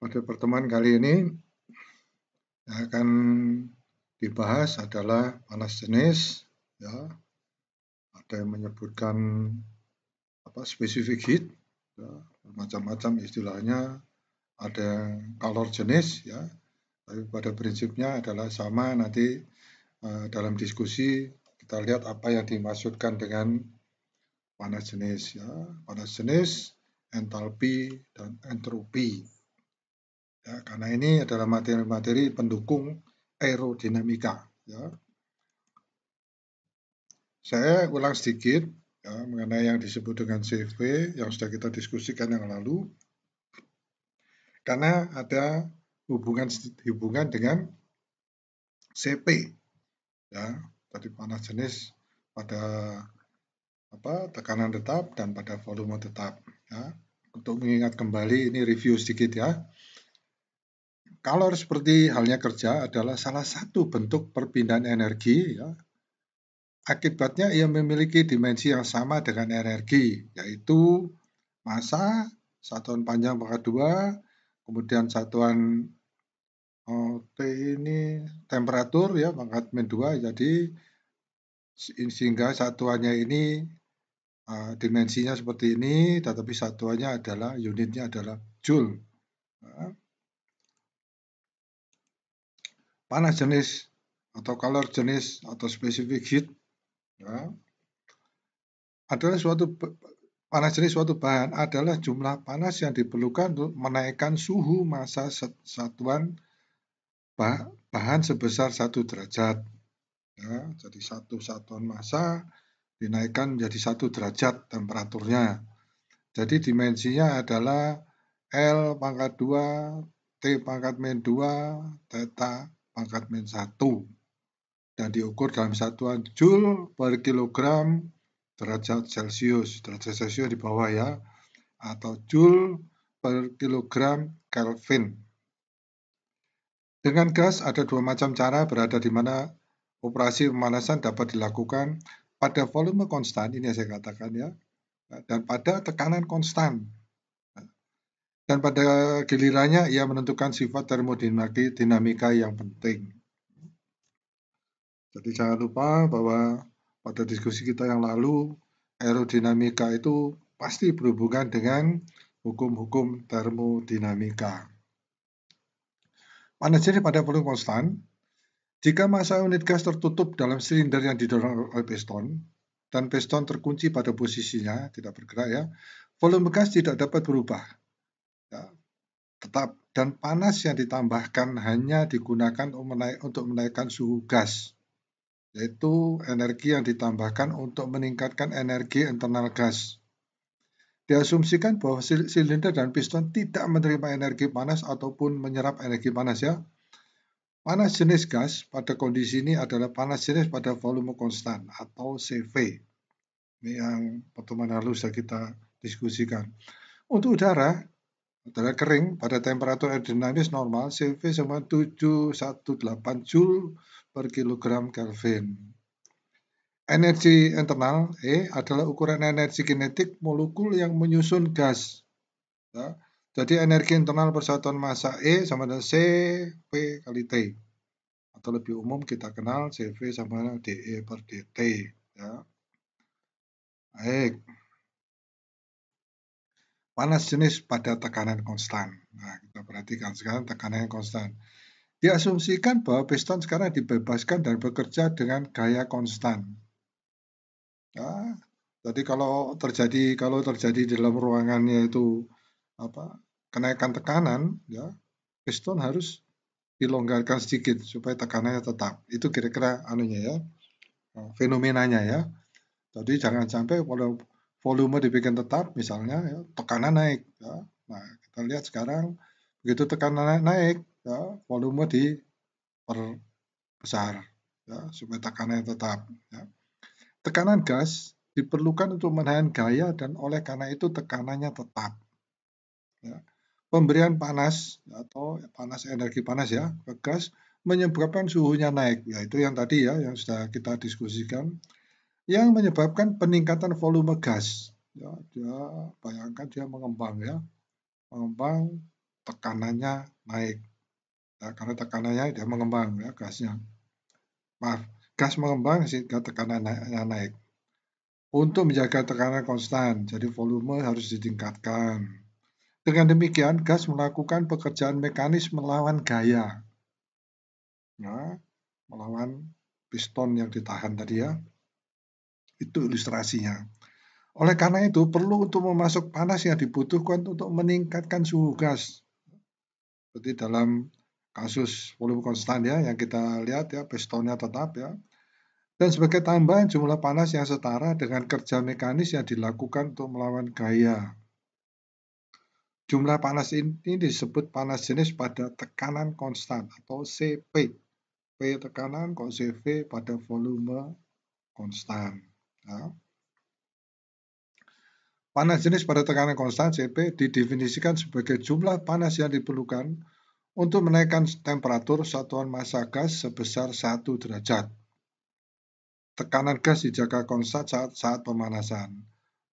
Pada pertemuan kali ini yang akan dibahas adalah panas jenis, ya. Ada yang menyebutkan spesifik heat, ya, macam-macam istilahnya. Ada yang kalor jenis, ya. Tapi pada prinsipnya adalah sama. Nanti dalam diskusi kita lihat apa yang dimaksudkan dengan panas jenis, ya. Panas jenis, entalpi dan entropi. Ya, karena ini adalah materi-materi pendukung aerodinamika. Ya. Saya ulang sedikit ya, mengenai yang disebut dengan CV yang sudah kita diskusikan yang lalu, karena ada hubungan dengan CP. Ya, tadi panas jenis pada tekanan tetap dan pada volume tetap. Ya. Untuk mengingat kembali, ini review sedikit ya. Kalor seperti halnya kerja adalah salah satu bentuk perpindahan energi, ya. Akibatnya ia memiliki dimensi yang sama dengan energi, yaitu massa, satuan panjang pangkat 2, kemudian satuan T ini temperatur ya pangkat min 2, jadi sehingga satuannya ini dimensinya seperti ini, tetapi satuannya adalah unitnya adalah joule. Panas jenis atau kalor jenis atau specific heat ya, adalah panas jenis suatu bahan adalah jumlah panas yang diperlukan untuk menaikkan suhu massa satuan bahan sebesar 1 derajat. Ya, jadi satu satuan massa dinaikkan menjadi 1 derajat temperaturnya. Jadi dimensinya adalah L pangkat 2, T pangkat min 2, theta pangkat min 1. Dan diukur dalam satuan joule per kilogram derajat Celcius. Derajat Celcius di bawah ya. Atau joule per kilogram Kelvin. Dengan gas ada dua macam cara berada di mana operasi pemanasan dapat dilakukan pada volume konstan, ini yang saya katakan ya, dan pada tekanan konstan. Dan pada gilirannya ia menentukan sifat termodinamika yang penting. Jadi jangan lupa bahwa pada diskusi kita yang lalu, aerodinamika itu pasti berhubungan dengan hukum-hukum termodinamika. Panas jenis pada volume konstan, jika massa unit gas tertutup dalam silinder yang didorong oleh piston, dan piston terkunci pada posisinya, tidak bergerak ya, volume gas tidak dapat berubah. Ya, tetap, dan panas yang ditambahkan hanya digunakan untuk menaikkan suhu gas, yaitu energi yang ditambahkan untuk meningkatkan energi internal gas. Diasumsikan bahwa silinder dan piston tidak menerima energi panas ataupun menyerap energi panas ya. Panas jenis gas pada kondisi ini adalah panas jenis pada volume konstan atau CV. Ini yang pertemuan lalu sudah kita diskusikan. Untuk udara kering pada temperatur aerodinamis normal, CV sama 718 joule per kilogram Kelvin. Energi internal E adalah ukuran energi kinetik molekul yang menyusun gas. Ya. Jadi energi internal persatuan massa E sama dengan CP kali T. Atau lebih umum kita kenal CV sama dengan dE per dt. Ya. Baik. Panas jenis pada tekanan konstan. Nah, kita perhatikan sekarang tekanan konstan. Diasumsikan bahwa piston sekarang dibebaskan dan bekerja dengan gaya konstan. Ya, jadi kalau terjadi di dalam ruangannya itu kenaikan tekanan, ya piston harus dilonggarkan sedikit supaya tekanannya tetap. Itu kira-kira ya, fenomenanya ya. Jadi jangan sampai kalau volume dibikin tetap, misalnya ya, tekanan naik. Ya. Nah, kita lihat sekarang begitu tekanan naik, ya, volume diperbesar, ya, supaya tekanannya tetap. Ya. Tekanan gas diperlukan untuk menahan gaya dan oleh karena itu tekanannya tetap. Ya. Pemberian panas atau energi panas ya ke gas menyebabkan suhunya naik. Yaitu yang tadi ya yang sudah kita diskusikan, yang menyebabkan peningkatan volume gas. Ya, bayangkan dia mengembang ya, mengembang tekanannya naik. Ya, karena tekanannya dia mengembang ya gasnya. Maaf, gas mengembang sehingga tekanannya naik. Untuk menjaga tekanan konstan, jadi volume harus ditingkatkan. Dengan demikian, gas melakukan pekerjaan mekanis melawan gaya. Ya, melawan piston yang ditahan tadi ya. Itu ilustrasinya. Oleh karena itu, perlu untuk memasuk panas yang dibutuhkan untuk meningkatkan suhu gas. Seperti dalam kasus volume konstan ya, yang kita lihat ya, pistonnya tetap ya. Dan sebagai tambahan jumlah panas yang setara dengan kerja mekanis yang dilakukan untuk melawan gaya. Jumlah panas ini disebut panas jenis pada tekanan konstan atau CP. P tekanan, kok CV pada volume konstan. Ya. Panas jenis pada tekanan konstan CP didefinisikan sebagai jumlah panas yang diperlukan untuk menaikkan temperatur satuan massa gas sebesar 1 derajat. Tekanan gas dijaga konstan saat pemanasan.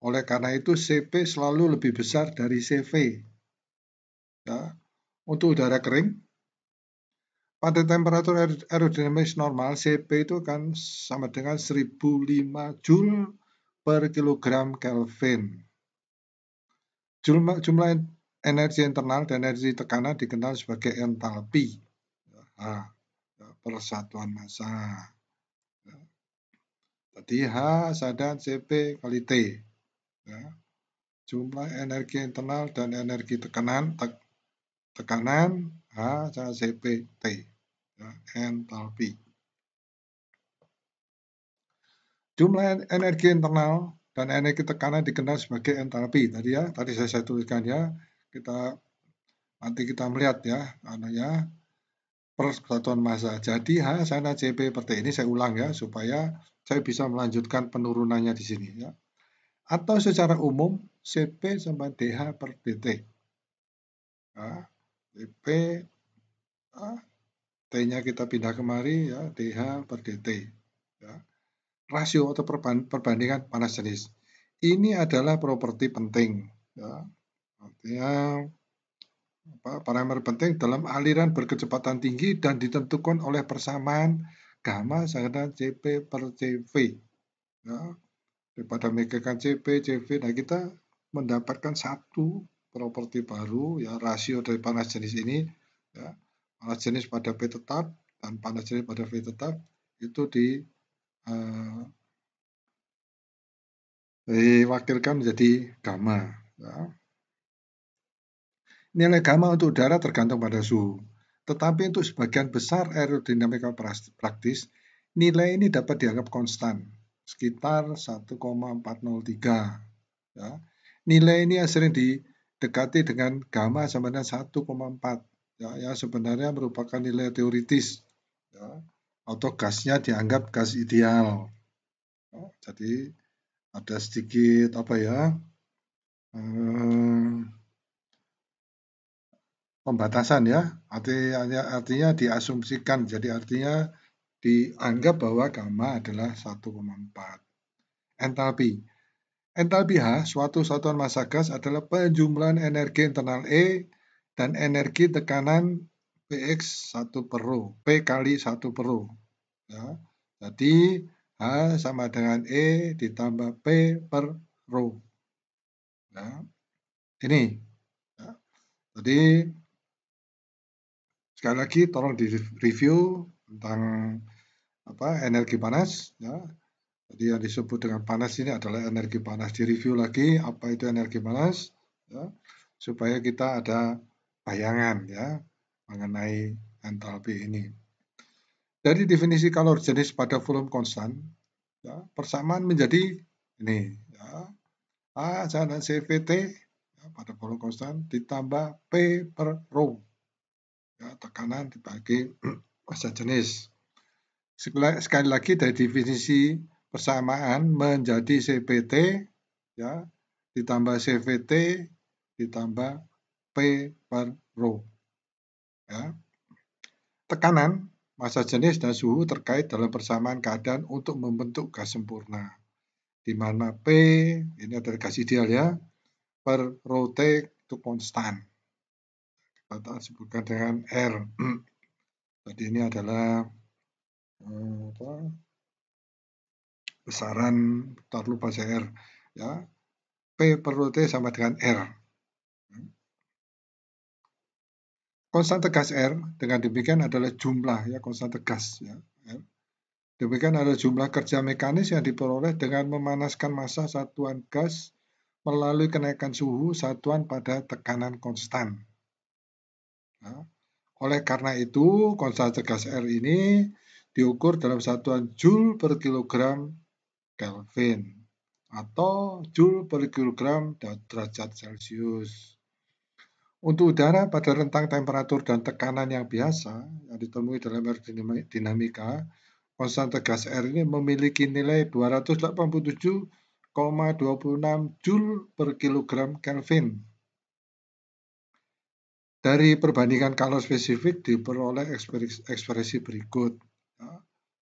Oleh karena itu CP selalu lebih besar dari CV. Ya. Untuk udara kering, pada temperatur aerodinamis normal, CP itu akan sama dengan 1005 Joule per kilogram Kelvin. Jumlah energi internal dan energi tekanan dikenal sebagai entalpi. Persatuan massa. Jadi H sama CP kali T. Ya. Jumlah energi internal dan energi tekanan H sama CP T. Ya, entalpi. Jumlah energi internal dan energi tekanan dikenal sebagai entalpi. Tadi saya tuliskan ya. Nanti kita melihat ya, persatuan massa. Jadi H sama CP per T. Ini saya ulang ya, supaya saya bisa melanjutkan penurunannya di sini ya. Atau secara umum CP sama DH per DT. Ya, CP T-nya kita pindah kemari ya, DH per DT. Ya. Rasio atau perbandingan panas jenis. Ini adalah properti penting. Ya. Artinya parameter penting dalam aliran berkecepatan tinggi dan ditentukan oleh persamaan gamma sama CP per CV. Ya. Daripada memikirkan CP, CV, nah kita mendapatkan satu properti baru, ya rasio dari panas jenis ini, ya, panas jenis pada P tetap dan panas jenis pada V tetap itu diwakilkan menjadi gamma. Ya. Nilai gamma untuk udara tergantung pada suhu. Tetapi untuk sebagian besar aerodinamika praktis, nilai ini dapat dianggap konstan, sekitar 1,403. Ya. Nilai ini yang sering didekati dengan gamma sama dengan 1,4. Ya, sebenarnya merupakan nilai teoritis. Ya. Atau gasnya dianggap gas ideal. Ya, jadi ada sedikit pembatasan ya, artinya diasumsikan, jadi artinya dianggap bahwa gamma adalah 1,4. Entalpi. Entalpi H, suatu satuan massa gas adalah penjumlahan energi internal E dan energi tekanan Px 1 per rho, P kali 1 per rho. Ya. Jadi H sama dengan E ditambah P per rho. Ya. Ini. Ya. Jadi sekali lagi tolong di-review tentang energi panas. Ya. Jadi yang disebut dengan panas ini adalah energi panas. Di-review lagi apa itu energi panas, ya, supaya kita ada bayangan ya mengenai entalpi ini. Dari definisi kalor jenis pada volume konstan, ya, persamaan menjadi ini. Ya, A sama CVT ya, pada volume konstan ditambah P per rho. Ya, tekanan dibagi massa jenis. Sekali lagi dari definisi persamaan menjadi CPT ya ditambah CVT ditambah P per rho. Ya. Tekanan, massa jenis dan suhu terkait dalam persamaan keadaan untuk membentuk gas sempurna. Di mana P ini adalah gas ideal ya per rho T itu konstan. atau disebutkan dengan R. Jadi ini adalah besaran, taruh lupa saya R, ya. P per rho T sama dengan R. Konstante gas R dengan demikian adalah jumlah, ya, konstante gas, ya. Demikian adalah jumlah kerja mekanis yang diperoleh dengan memanaskan massa satuan gas melalui kenaikan suhu satuan pada tekanan konstan. Ya. Oleh karena itu, konstante gas R ini diukur dalam satuan Joule per kilogram Kelvin atau Joule per kilogram derajat Celcius. Untuk udara pada rentang temperatur dan tekanan yang biasa yang ditemui dalam aerodinamika, konstante gas R ini memiliki nilai 287,26 Joule per kilogram Kelvin. Dari perbandingan kalor spesifik diperoleh ekspresi berikut.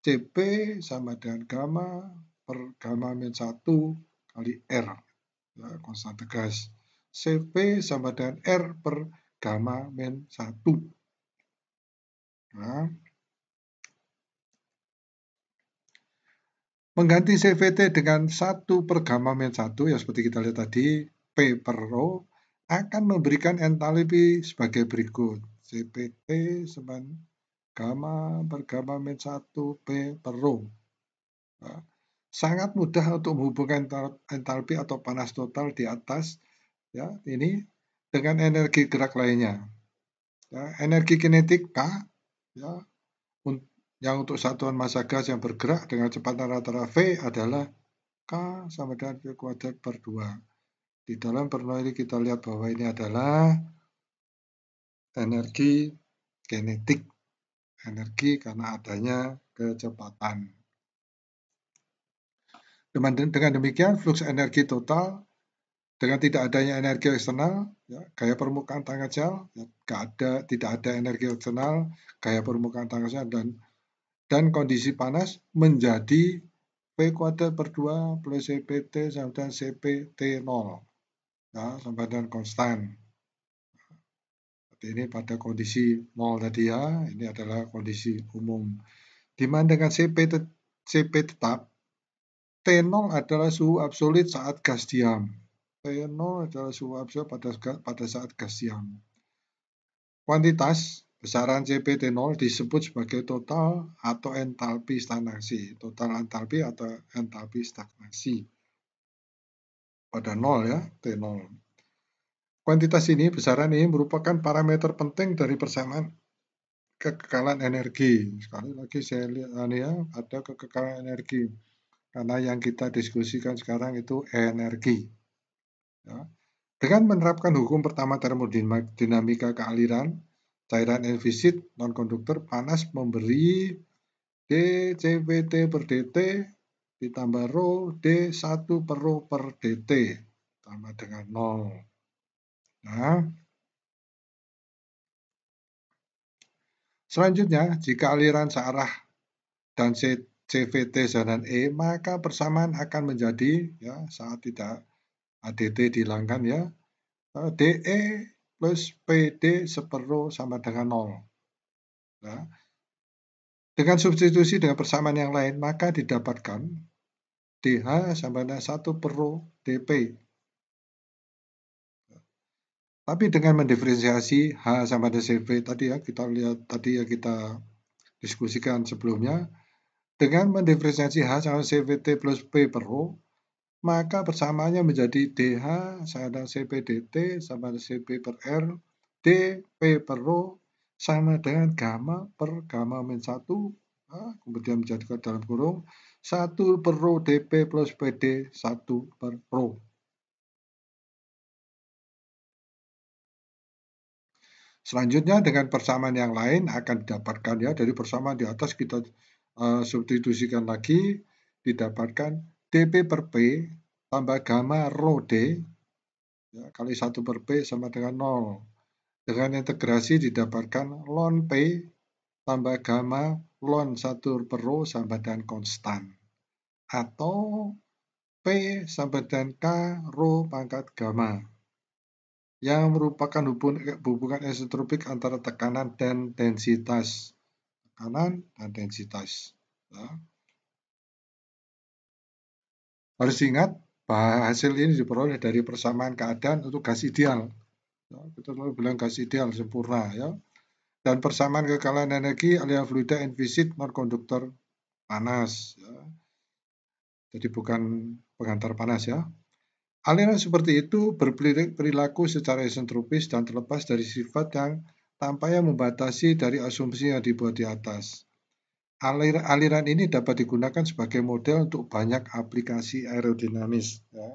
Cp sama dengan gamma per gamma min 1 kali R, ya, konstante gas. Cp sama dengan R per gamma min 1. Nah, mengganti CVT dengan 1 per gamma min 1, ya seperti kita lihat tadi, P per rho, akan memberikan entalpi sebagai berikut. CPT sama gamma per gamma min 1 P per rho. Nah, sangat mudah untuk menghubungkan entalpi atau panas total di atas, ya, ini dengan energi gerak lainnya. Ya, energi kinetik K, ya, yang untuk satuan massa gas yang bergerak dengan kecepatan rata-rata V adalah K sama dengan V kuadrat per 2. Di dalam perno ini kita lihat bahwa ini adalah energi kinetik, energi karena adanya kecepatan. Dengan demikian, flux energi total dengan tidak adanya energi eksternal, ya, gaya permukaan tanggal ya, tidak ada energi eksternal, gaya permukaan tanggal dan kondisi panas menjadi P kuadrat per 2 plus CPT sama dengan CPT 0, ya, sama dengan konstan. Ini pada kondisi 0 tadi, ya, ini adalah kondisi umum. Di mana dengan CP tetap, T0 adalah suhu absolut saat gas diam. T0 adalah suhu absolut pada saat gas diam. Kuantitas besaran CPT0 disebut sebagai total atau entalpi stagnasi. Total entalpi atau entalpi stagnasi. Pada 0, ya, T0. Kuantitas ini, besaran ini merupakan parameter penting dari persamaan kekekalan energi. Sekali lagi saya lihat, ya, ada kekekalan energi. Karena yang kita diskusikan sekarang itu energi. Ya. Dengan menerapkan hukum pertama termodinamika kealiran, cairan invisit non-konduktor panas memberi dCVT per dt ditambah rho D1 per rho per dt sama dengan 0. Nah, selanjutnya, jika aliran searah dan CVT dan E, maka persamaan akan menjadi, ya, saat tidak ADT dihilangkan, ya, DE plus PD separuh sama dengan 0. Nah, dengan substitusi dengan persamaan yang lain, maka didapatkan DH sama dengan 1 per rho DP. Tapi dengan mendiferensiasi H sama dengan CV tadi, ya, kita lihat tadi, ya, kita diskusikan sebelumnya, dengan mendiferensiasi H sama CVT plus P per rho, maka persamaannya menjadi DH sama dengan CP dt sama dengan CP per R, dP per rho sama dengan gamma per gamma min 1, nah, kemudian menjadikan dalam kurung 1 per rho dP plus PD 1 per rho. Selanjutnya dengan persamaan yang lain akan didapatkan, ya, dari persamaan di atas kita substitusikan lagi, didapatkan dP per P tambah gamma rho D, ya, kali 1 per P sama dengan 0. Dengan integrasi didapatkan ln P tambah gamma ln 1 per rho sama dengan konstan. Atau P sama dengan K rho pangkat gamma. yang merupakan hubungan isentropik antara tekanan dan densitas. Tekanan dan densitas. Ya. Harus ingat bahwa hasil ini diperoleh dari persamaan keadaan untuk gas ideal. Ya, kita selalu bilang gas ideal sempurna ya. Dan persamaan kekalahan energi alias fluida invisit non-konduktor panas. Ya. Jadi bukan pengantar panas ya. Aliran seperti itu berperilaku secara isentropis dan terlepas dari sifat yang tampaknya membatasi dari asumsi yang dibuat di atas. Aliran ini dapat digunakan sebagai model untuk banyak aplikasi aerodinamis. Ya.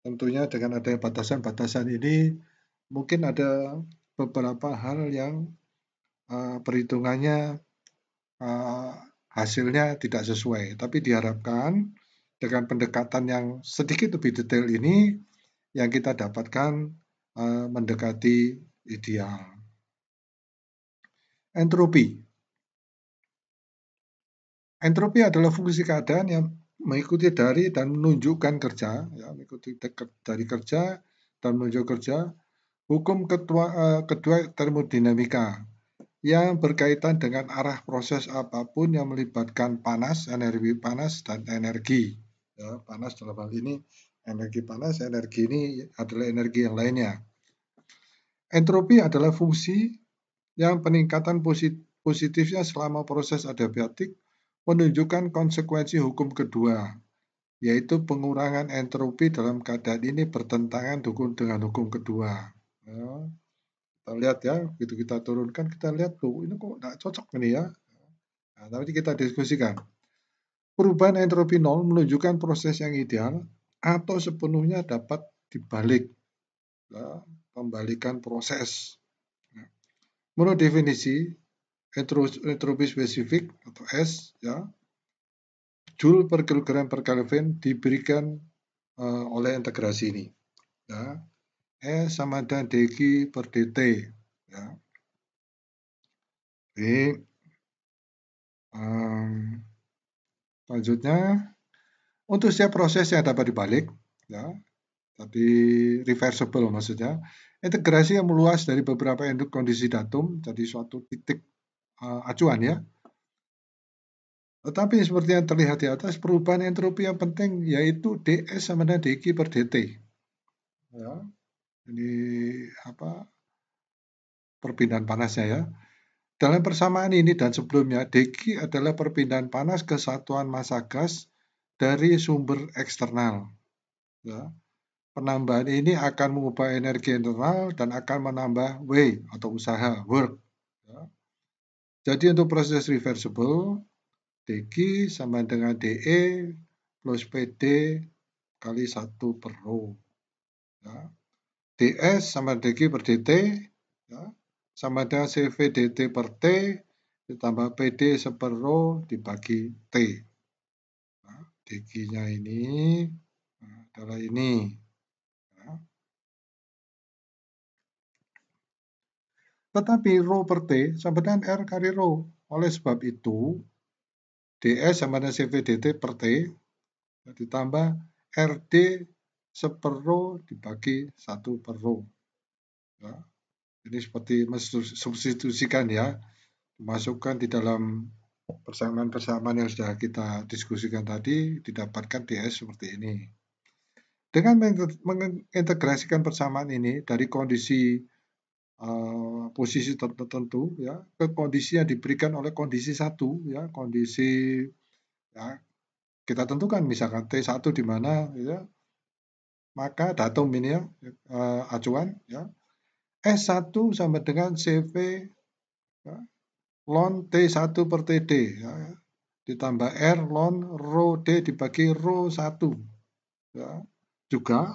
Tentunya dengan adanya batasan-batasan ini mungkin ada beberapa hal yang perhitungannya hasilnya tidak sesuai. Tapi diharapkan dengan pendekatan yang sedikit lebih detail ini yang kita dapatkan mendekati ideal. Entropi. Entropi adalah fungsi keadaan yang mengikuti dari dan menunjukkan kerja, ya, mengikuti dari kerja dan menunjuk kerja. Hukum kedua termodinamika yang berkaitan dengan arah proses apapun yang melibatkan panas, energi panas, dan energi. Ya, panas dalam hal ini energi panas, energi ini adalah energi yang lainnya. Entropi adalah fungsi yang peningkatan positifnya selama proses adiabatik menunjukkan konsekuensi hukum kedua, yaitu pengurangan entropi dalam keadaan ini bertentangan dengan hukum kedua. Ya, kita lihat ya, begitu kita turunkan, kita lihat tuh, ini kok nggak cocok ini ya. Nah, nanti kita diskusikan. Perubahan entropi nol menunjukkan proses yang ideal atau sepenuhnya dapat dibalik, ya, pembalikan proses. Menurut definisi entropi spesifik atau S, ya, Joule per kilogram per Kelvin diberikan oleh integrasi ini. Ya. E sama dengan dg per dt. Ya. Jadi, selanjutnya, untuk setiap proses yang dapat dibalik, ya, tadi reversible maksudnya, integrasi yang meluas dari beberapa kondisi datum, jadi suatu titik acuan ya. Tetapi seperti yang terlihat di atas, perubahan entropi yang penting yaitu ds sama dengan dg per dt. Ya. Ini apa? Perpindahan panasnya ya. Dalam persamaan ini dan sebelumnya, dg adalah perpindahan panas ke satuan massa gas dari sumber eksternal. Ya. Penambahan ini akan mengubah energi internal dan akan menambah W atau usaha, work. Ya. Jadi untuk proses reversible, dg sama dengan dE plus PD kali 1 per rho. Ya. ds sama dg per dt, ya, sama dengan CV dt per T ditambah PD seper rho dibagi T. Nah, dg-nya ini adalah ini. Ya. Tetapi rho per T sama dengan R kali rho. Oleh sebab itu, ds sama dengan CV dt per T ditambah RD seper rho dibagi 1 per rho. Ya. Ini seperti substitusikan ya. Masukkan di dalam persamaan-persamaan yang sudah kita diskusikan tadi, didapatkan ds seperti ini. Dengan mengintegrasikan persamaan ini dari kondisi posisi tertentu ya ke kondisi yang diberikan oleh kondisi satu ya, kondisi ya, kita tentukan misalkan T1 di mana ya, maka datum ini ya acuan ya, S1 sama dengan CV ya, ln T1 per TD ya, ditambah R ln rho D dibagi rho 1 ya. Juga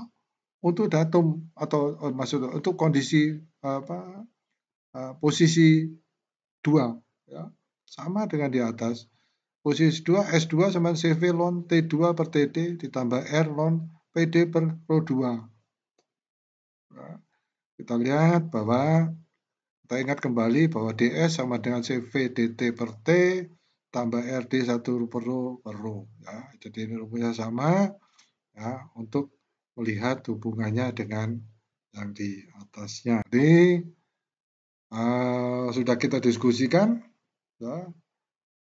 untuk datum atau maksud untuk kondisi posisi 2 ya, sama dengan di atas. Posisi 2 S2 sama CV ln T2 per TD ditambah R ln PD per rho 2. Ya, kita lihat bahwa kita ingat kembali bahwa ds sama dengan CV dt per T tambah RD 1 per rho. Ya, jadi ini rumusnya sama ya, untuk melihat hubungannya dengan yang di atasnya. Ini sudah kita diskusikan ya,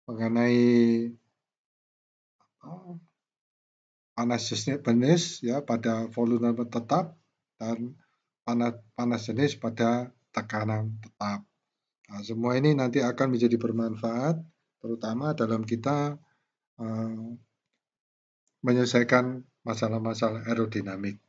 mengenai panas jenis ya pada volume tetap dan panas jenis pada tekanan tetap. Nah, semua ini nanti akan menjadi bermanfaat, terutama dalam kita menyelesaikan masalah-masalah aerodinamik.